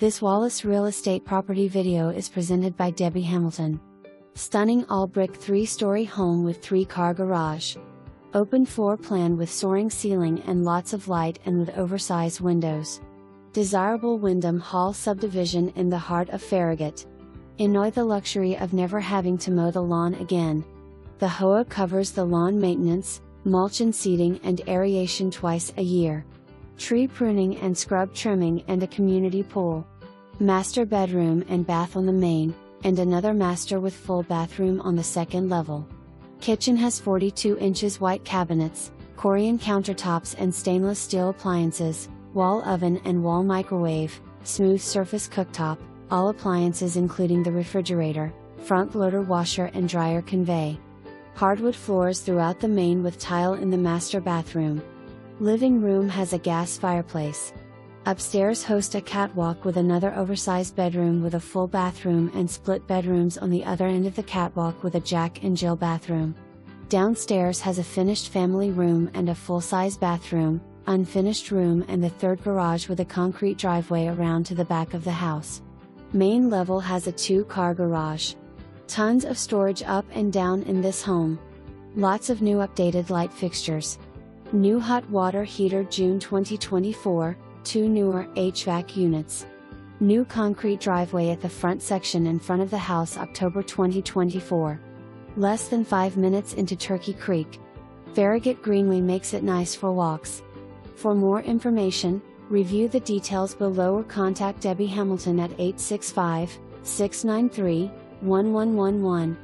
This Wallace Real Estate property video is presented by Debbie Hamilton. Stunning all-brick 3-story home with 3-car garage. Open floor plan with soaring ceiling and lots of light and with oversized windows. Desirable Wyndham Hall Subdivision in the heart of Farragut. Enoy, the luxury of never having to mow the lawn again. The HOA covers the lawn maintenance, mulch and seeding and aeration twice a year. Tree pruning and scrub trimming and a community pool. Master bedroom and bath on the main, and another master with full bathroom on the second level. Kitchen has 42 inches white cabinets, Corian countertops and stainless steel appliances, wall oven and wall microwave, smooth surface cooktop, all appliances including the refrigerator, front loader washer and dryer convey. Hardwood floors throughout the main with tile in the master bathroom. Living room has a gas fireplace. Upstairs hosts a catwalk with another oversized bedroom with a full bathroom and split bedrooms on the other end of the catwalk with a Jack and Jill bathroom. Downstairs has a finished family room and a full-size bathroom, unfinished room and the third garage with a concrete driveway around to the back of the house. Main level has a 2-car garage. Tons of storage up and down in this home. Lots of new updated light fixtures. New hot water heater June 2024, 2 newer HVAC units. New concrete driveway at the front section in front of the house October 2024. Less than 5 minutes into Turkey Creek. Farragut Greenway makes it nice for walks. For more information, review the details below or contact Debbie Hamilton at 865-693-1111.